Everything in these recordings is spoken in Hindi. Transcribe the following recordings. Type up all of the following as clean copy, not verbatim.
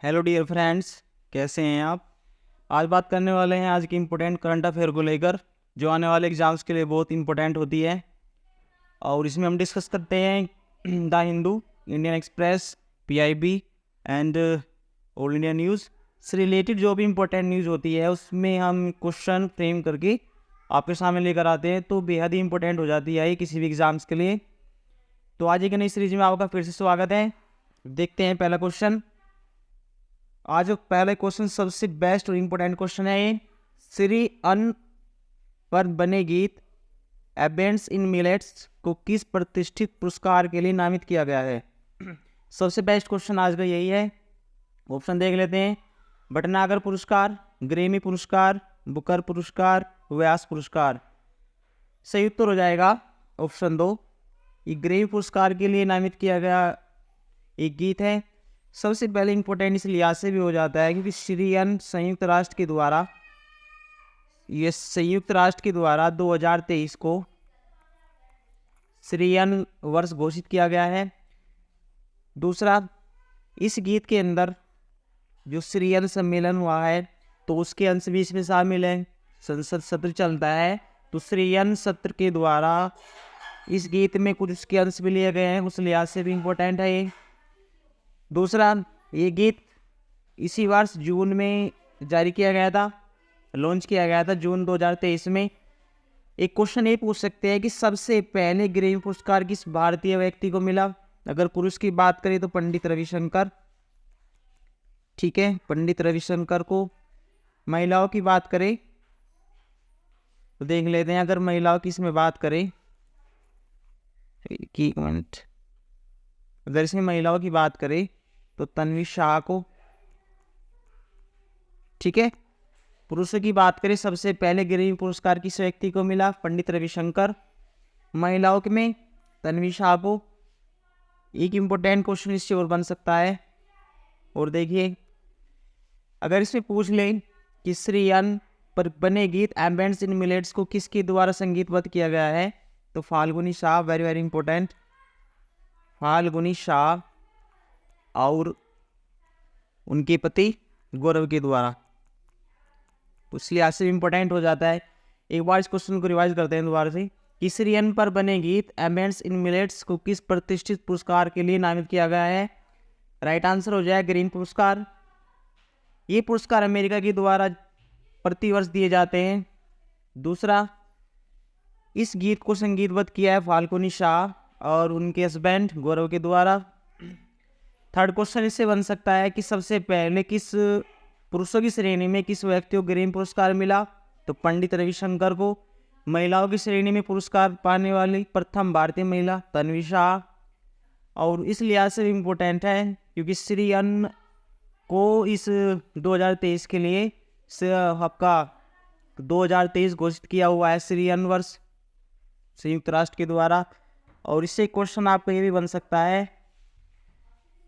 हेलो डियर फ्रेंड्स, कैसे हैं आप। आज बात करने वाले हैं आज की इम्पोर्टेंट करंट अफेयर को लेकर, जो आने वाले एग्जाम्स के लिए बहुत इंपॉर्टेंट होती है। और इसमें हम डिस्कस करते हैं the Hindu, Indian express, PIB and all India news से रिलेटेड जो भी इम्पोर्टेंट न्यूज़ होती है उसमें हम क्वेश्चन फ्रेम करके आपके सामने लेकर आते हैं, तो बेहद ही इंपॉर्टेंट हो जाती है ये किसी भी एग्ज़ाम्स के लिए। तो आज एक नई सीरीज में आपका फिर से स्वागत है। देखते हैं पहला क्वेश्चन। आज पहले क्वेश्चन सबसे बेस्ट और इम्पोर्टेंट क्वेश्चन है ये। श्री अन्न पर बने गीत एबेंड्स इन मिलेट्स को किस प्रतिष्ठित पुरस्कार के लिए नामित किया गया है। सबसे बेस्ट क्वेश्चन आज का यही है। ऑप्शन देख लेते हैं। भटनागर पुरस्कार, ग्रेमी पुरस्कार, बुकर पुरस्कार, व्यास पुरस्कार। सही उत्तर हो जाएगा ऑप्शन 2। ये ग्रेमी पुरस्कार के लिए नामित किया गया एक गीत है। सबसे पहले इंपॉर्टेंट इस लिहाज से भी हो जाता है क्योंकि श्री अन्न संयुक्त राष्ट्र के द्वारा 2023 को श्री अन्न वर्ष घोषित किया गया है। दूसरा, इस गीत के अंदर जो श्री अन्न सम्मेलन हुआ है तो उसके अंश भी इसमें शामिल है। संसद सत्र चलता है तो श्री अन्न सत्र के द्वारा इस गीत में कुछ उसके अंश भी लिए गए हैं, उस लिहाज से भी इम्पोर्टेंट है ये। दूसरा, ये गीत इसी वर्ष जून में जारी किया गया था, लॉन्च किया गया था जून 2023 में। एक क्वेश्चन ये पूछ सकते हैं कि सबसे पहले ग्रेमी पुरस्कार किस भारतीय व्यक्ति को मिला। अगर पुरुष की बात करें तो पंडित रविशंकर, ठीक है, पंडित रविशंकर को। महिलाओं की बात करें तो देख लेते हैं। अगर महिलाओं की इसमें बात करें, एक मिनट, अगर इसमें महिलाओं की बात करें तो तन्वी शाह को, ठीक है। पुरुषों की बात करें, सबसे पहले ग्रेमी पुरस्कार किस व्यक्ति को मिला, पंडित रविशंकर। महिलाओं में तन्वी शाह को। एक इम्पोर्टेंट क्वेश्चन इससे और बन सकता है। और देखिए, अगर इसमें पूछ लें कि श्री अन्न पर बने गीत एम्बेंड्स इन मिलेट्स को किसके द्वारा संगीतबद्ध किया गया है, तो Falguni Shah, very very important, Falguni Shah और उनके पति गौरव के द्वारा। इसलिए आज से इंपॉर्टेंट हो जाता है। एक बार इस क्वेश्चन को रिवाइज करते हैं दोबारा से कि श्री अन्न पर बने गीत एबेंड्स इन मिलेट्स को किस प्रतिष्ठित पुरस्कार के लिए नामित किया गया है। राइट आंसर हो जाए ग्रीन पुरस्कार। ये पुरस्कार अमेरिका के द्वारा प्रतिवर्ष दिए जाते हैं। दूसरा, इस गीत को संगीतबद्ध किया है फाल्गुनी शाह और उनके हस्बैंड गौरव के द्वारा। थर्ड क्वेश्चन इससे बन सकता है कि सबसे पहले किस पुरुषों की श्रेणी में किस व्यक्ति को ग्रेमी पुरस्कार मिला, तो पंडित रविशंकर को। महिलाओं की श्रेणी में पुरस्कार पाने वाली प्रथम भारतीय महिला तन्वी शाह। और इस लिहाज से इम्पोर्टेंट है क्योंकि श्री अन्न को इस 2023 के लिए आपका 2023 घोषित किया हुआ है श्री अन्न वर्ष संयुक्त राष्ट्र के द्वारा। और इससे क्वेश्चन आपको ये भी बन सकता है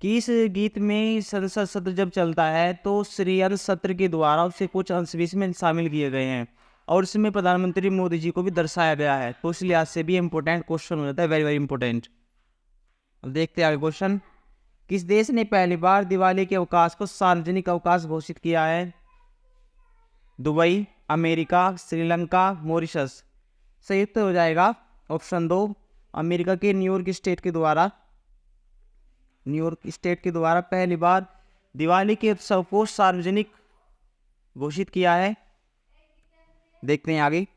कि इस गीत में संसद सत्र जब चलता है तो श्री अन्न सत्र के द्वारा उससे कुछ अंश भी इसमें शामिल किए गए हैं और इसमें प्रधानमंत्री मोदी जी को भी दर्शाया गया है। तो इस लिहाज से भी इंपॉर्टेंट क्वेश्चन हो जाता है, वेरी वेरी इंपॉर्टेंट। अब देखते हैं आगे क्वेश्चन। किस देश ने पहली बार दिवाली के अवकाश को सार्वजनिक अवकाश घोषित किया है। Dubai, America, Sri Lanka, Mauritius. सही उत्तर हो जाएगा ऑप्शन 2, अमेरिका के न्यूयॉर्क स्टेट के द्वारा पहली बार दिवाली के उत्सव को सार्वजनिक घोषित किया है। देखते हैं आगे।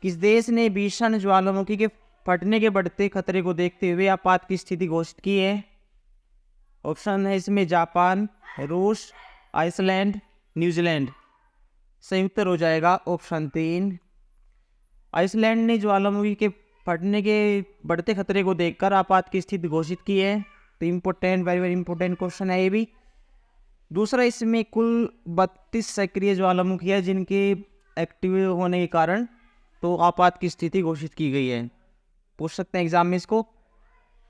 किस देश ने भीषण ज्वालामुखी के फटने के बढ़ते खतरे को देखते हुए आपात की स्थिति घोषित की है। ऑप्शन है इसमें जापान, रूस, आइसलैंड, न्यूजीलैंड। सही उत्तर हो जाएगा ऑप्शन 3, आइसलैंड ने ज्वालामुखी के फटने के बढ़ते खतरे को देखकर आपात की स्थिति घोषित की है। तो important, very very important question है ये भी। दूसरा, इसमें कुल 32 सक्रिय ज्वालामुखी है जिनके एक्टिव होने के कारण तो आपात की स्थिति घोषित की गई है। पूछ सकते हैं एग्जाम में इसको।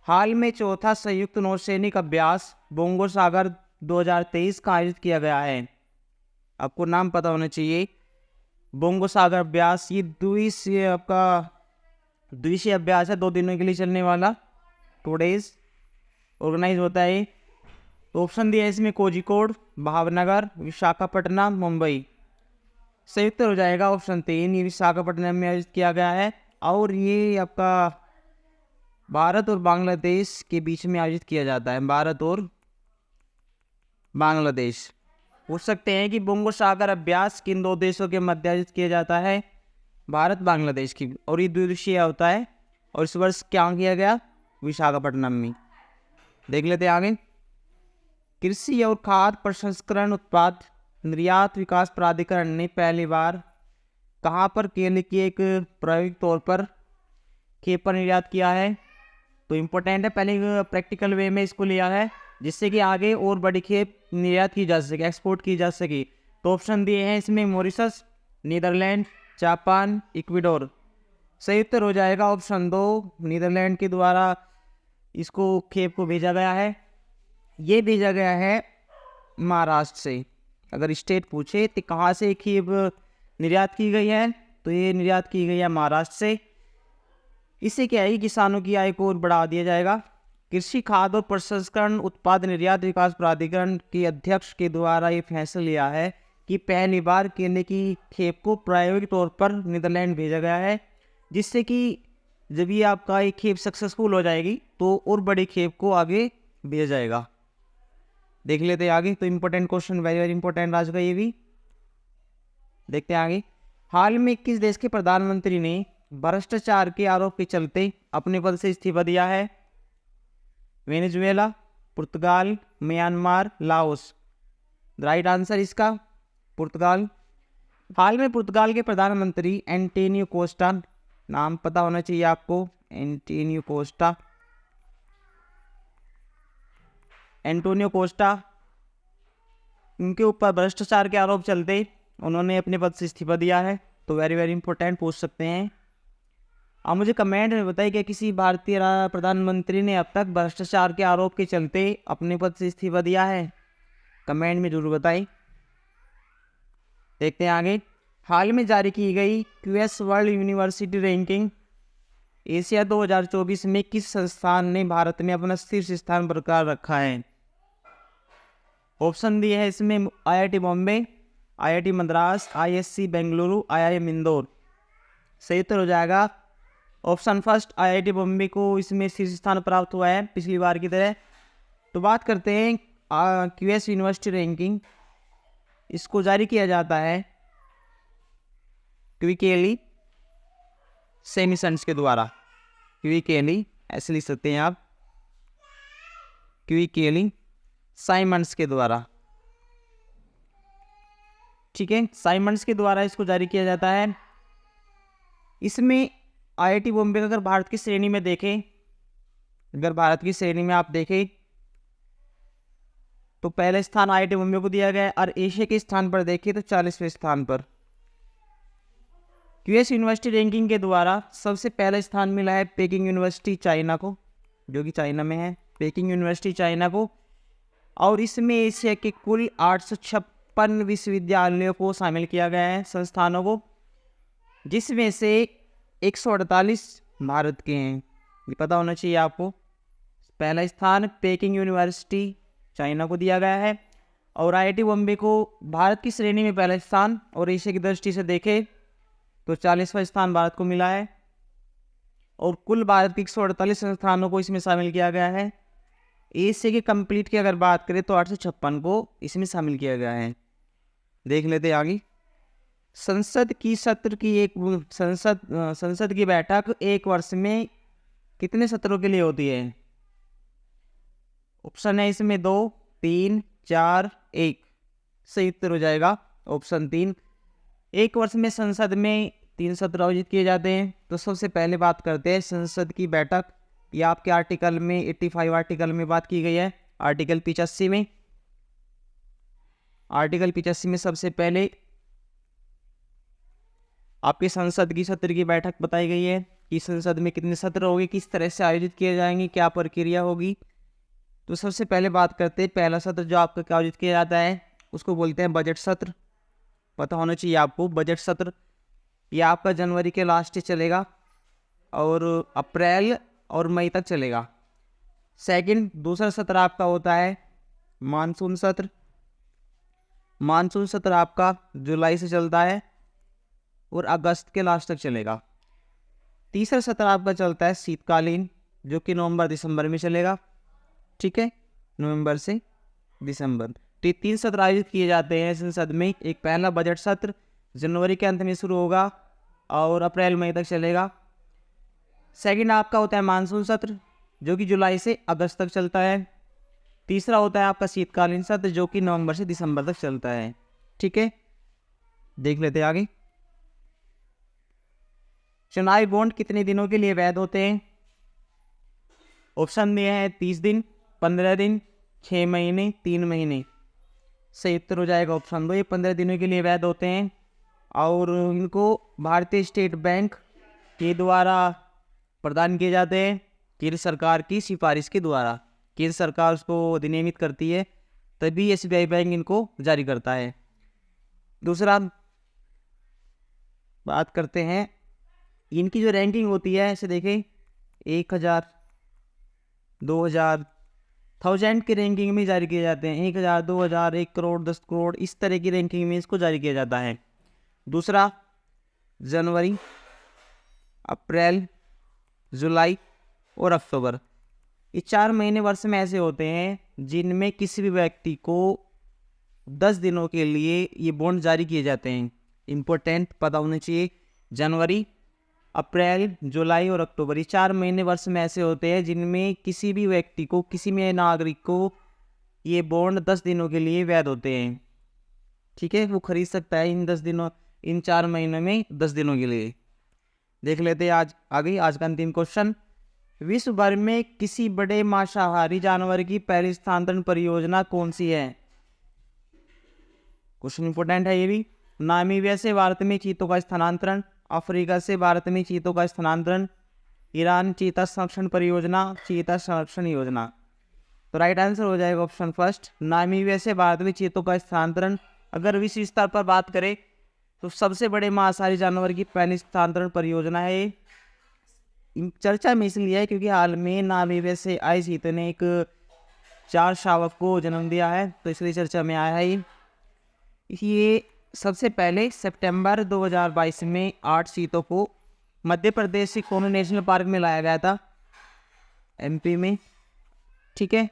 हाल में चौथा संयुक्त नौसैनिक अभ्यास बोंगो सागर 2023 का आयोजित किया गया है। आपको नाम पता होना चाहिए। बोंगो सागर अभ्यास ये द्विदिवसीय अभ्यास है, 2 दिनों के लिए चलने वाला, 2 days ऑर्गेनाइज होता है। तो ऑप्शन दिया है इसमें कोझिकोड, भावनगर, विशाखापट्टनम, मुंबई। सही उत्तर हो जाएगा ऑप्शन 3, ये विशाखापट्टनम में आयोजित किया गया है और ये आपका भारत और बांग्लादेश के बीच में आयोजित किया जाता है, भारत और बांग्लादेश। पूछ सकते हैं कि बंगो सागर अभ्यास किन दो देशों के मध्य आयोजित किया जाता है, भारत बांग्लादेश की, और ये द्विदिवसीय होता है और इस वर्ष क्या किया गया, विशाखापट्टनम में। देख लेते हैं आगे। कृषि और खाद्य प्रसंस्करण उत्पाद निर्यात विकास प्राधिकरण ने पहली बार कहाँ पर केले की एक प्रायोगिक तौर पर खेप पर निर्यात किया है। तो इम्पोर्टेंट है, पहले प्रैक्टिकल वे में इसको लिया है जिससे कि आगे और बड़ी खेप निर्यात की जा सके, एक्सपोर्ट की जा सके। तो ऑप्शन दिए हैं इसमें मॉरिशस, नीदरलैंड, जापान, इक्वाडोर। सही उत्तर हो जाएगा ऑप्शन 2, नीदरलैंड के द्वारा इसको खेप को भेजा गया है। ये भेजा गया है महाराष्ट्र से। अगर स्टेट पूछे तो कहाँ से खेप निर्यात की गई है, तो ये निर्यात की गई है महाराष्ट्र से। इससे क्या है, किसानों की आय को और बढ़ा दिया जाएगा। कृषि खाद्य और प्रसंस्करण उत्पाद निर्यात विकास प्राधिकरण के अध्यक्ष के द्वारा ये फैसला लिया है कि पहली बार केले की खेप को प्रायोगिक तौर पर नीदरलैंड भेजा गया है, जिससे कि जब ये आपका एक खेप सक्सेसफुल हो जाएगी तो और बड़ी खेप को आगे भेजा जाएगा। देख लेते हैं आगे। तो important question, very very important आज का ये भी। देखते हैं आगे। हाल में किस देश के प्रधानमंत्री ने भ्रष्टाचार के आरोप के चलते अपने पद से इस्तीफा दिया है, वेनेजुएला, पुर्तगाल, म्यांमार, लाओस। राइट आंसर इसका पुर्तगाल। हाल में पुर्तगाल के प्रधानमंत्री एंटोनियो कोस्टा, नाम पता होना चाहिए आपको, एंटोनियो कोस्टा, एंटोनियो कोस्टा, उनके ऊपर भ्रष्टाचार के आरोप चलते उन्होंने अपने पद से इस्तीफा दिया है। तो वेरी वेरी इंपॉर्टेंट, पूछ सकते हैं। आप मुझे कमेंट में बताइए कि किसी भारतीय प्रधानमंत्री ने अब तक भ्रष्टाचार के आरोप के चलते अपने पद से इस्तीफा दिया है, कमेंट में जरूर बताइए। देखते हैं आगे। हाल में जारी की गई QS world university ranking Asia 2024 में किस संस्थान ने भारत में अपना शीर्ष स्थान बरकरार रखा है। ऑप्शन दिए है इसमें IIT Bombay, IIT Madras, ISC Bengaluru, IIM Indore. सही उत्तर हो जाएगा ऑप्शन फर्स्ट, आईआईटी बॉम्बे को इसमें शीर्ष स्थान प्राप्त हुआ है पिछली बार की तरह। तो बात करते हैं क्यूएस यूनिवर्सिटी रैंकिंग, इसको जारी किया जाता है क्विकली सेमिसन्स के द्वारा। क्विकली ऐसे लिख सकते हैं आप, क्विकली साइमंड्स के द्वारा, ठीक है, साइमंड्स के द्वारा इसको जारी किया जाता है। इसमें आईआईटी बॉम्बे का अगर भारत की श्रेणी में देखें, अगर भारत की श्रेणी में आप देखें तो पहले स्थान आईआईटी बॉम्बे को दिया गया है और एशिया के स्थान पर देखें तो 40वें स्थान पर। क्यूएस यूनिवर्सिटी रैंकिंग के द्वारा सबसे पहला स्थान मिला है पेकिंग यूनिवर्सिटी चाइना को, जो कि चाइना में है, पेकिंग यूनिवर्सिटी चाइना को। और इसमें एशिया के कुल 856 विश्वविद्यालयों को शामिल किया गया है, संस्थानों को, जिसमें से 148 भारत के हैं। ये पता होना चाहिए आपको। पहला स्थान पेकिंग यूनिवर्सिटी चाइना को दिया गया है और आईआईटी बॉम्बे को भारत की श्रेणी में पहला स्थान, और एशिया की दृष्टि से देखें तो 40वां स्थान भारत को मिला है। और कुल भारत के 148 संस्थानों को इसमें शामिल किया गया है। एशिया के कंप्लीट की अगर बात करें तो 856 को इसमें शामिल किया गया है। देख लेते हैं आगे। संसद की बैठक एक वर्ष में कितने सत्रों के लिए होती है। ऑप्शन है इसमें 2, 3, 4, 1। सही उत्तर हो जाएगा ऑप्शन 3। एक वर्ष में संसद में 3 सत्र आयोजित किए जाते हैं। तो सबसे पहले बात करते हैं संसद की बैठक, ये आपके आर्टिकल में 85 आर्टिकल में बात की गई है। आर्टिकल 85 में, आर्टिकल 85 में सबसे पहले आपके संसद की सत्र की बैठक बताई गई है कि संसद में कितने सत्र होंगे, किस तरह से आयोजित किए जाएंगे, क्या प्रक्रिया होगी। तो सबसे पहले बात करते हैं पहला सत्र जो आपका क्या आयोजित किया जाता है, उसको बोलते हैं बजट सत्र। पता होना चाहिए आपको, बजट सत्र ये आपका जनवरी के लास्ट चलेगा और अप्रैल और मई तक चलेगा। दूसरा सत्र आपका होता है मानसून सत्र, मानसून सत्र आपका जुलाई से चलता है और अगस्त के लास्ट तक चलेगा। तीसरा सत्र आपका चलता है शीतकालीन, जो कि नवंबर दिसंबर में चलेगा, ठीक है, नवंबर से दिसंबर। तो 3 सत्र आयोजित किए जाते हैं संसद में। एक पहला बजट सत्र जनवरी के अंत में शुरू होगा और अप्रैल मई तक चलेगा। सेकंड आपका होता है मानसून सत्र, जो कि जुलाई से अगस्त तक चलता है। तीसरा होता है आपका शीतकालीन सत्र, जो कि नवंबर से दिसंबर तक चलता है, ठीक है। देख लेते हैं आगे। चुनावी बॉन्ड कितने दिनों के लिए वैध होते हैं? ऑप्शन दिए हैं 30 दिन, 15 दिन, 6 महीने, 3 महीने। सही उत्तर हो जाएगा ऑप्शन 2, ये 15 दिनों के लिए वैध होते हैं और इनको भारतीय स्टेट बैंक के द्वारा प्रदान किए जाते हैं, केंद्र सरकार की सिफारिश के द्वारा। केंद्र सरकार उसको अधिनियमित करती है, तभी एसबीआई बैंक इनको जारी करता है। दूसरा बात करते हैं, इनकी जो रैंकिंग होती है, ऐसे देखें 1000, 2000, 1000 की रैंकिंग में जारी किए जाते हैं। 1000, 2000, 1 करोड़, 10 करोड़, इस तरह की रैंकिंग में इसको जारी किया जाता है। दूसरा जनवरी, अप्रैल, जुलाई और अक्टूबर, ये 4 महीने वर्ष में ऐसे होते हैं जिनमें किसी भी व्यक्ति को 10 दिनों के लिए ये बॉन्ड जारी किए जाते हैं। इंपॉर्टेंट पता होना चाहिए, जनवरी, अप्रैल, जुलाई और अक्टूबर, ये 4 महीने वर्ष में ऐसे होते हैं जिनमें किसी भी व्यक्ति को, किसी भी नागरिक को ये बॉन्ड 10 दिनों के लिए वैध होते हैं, ठीक है। वो खरीद सकता है इन 10 दिनों, इन 4 महीनों में 10 दिनों के लिए। देख लेते हैं आज आगे, आज का अंतिम क्वेश्चन। विश्व भर में किसी बड़े मांसाहारी जानवर की पहली स्थानांतरण परियोजना कौन सी है? क्वेश्चन इंपॉर्टेंट है ये भी। नामीबिया से भारत में चीतों का स्थानांतरण, अफ्रीका से भारत में चीतों का स्थानांतरण, ईरान चीता संरक्षण परियोजना, चीता संरक्षण योजना। तो राइट आंसर हो जाएगा ऑप्शन फर्स्ट, नामीबिया से भारत में चीतों का स्थानांतरण। अगर विश्व स्तर पर बात करें तो सबसे बड़े मांसाहारी जानवर की पहली स्थानांतरण परियोजना है ये। चर्चा में इसलिए है क्योंकि हाल में नामीबिया से आए चीते ने एक 4 शावक को जन्म दिया है, तो इसलिए चर्चा में आया है ये। सबसे पहले सितंबर 2022 में 8 चीतों को मध्य प्रदेश से कोनो नेशनल पार्क में लाया गया था, एमपी में, ठीक है।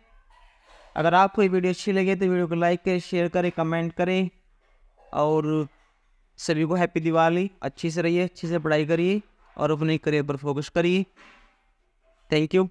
अगर आपको ये वीडियो अच्छी लगे तो वीडियो को लाइक करें, शेयर करें, कमेंट करें और सभी को हैप्पी दिवाली। अच्छी से रहिए, अच्छी से पढ़ाई करिए और अपने करियर पर फोकस करिए। Thank you.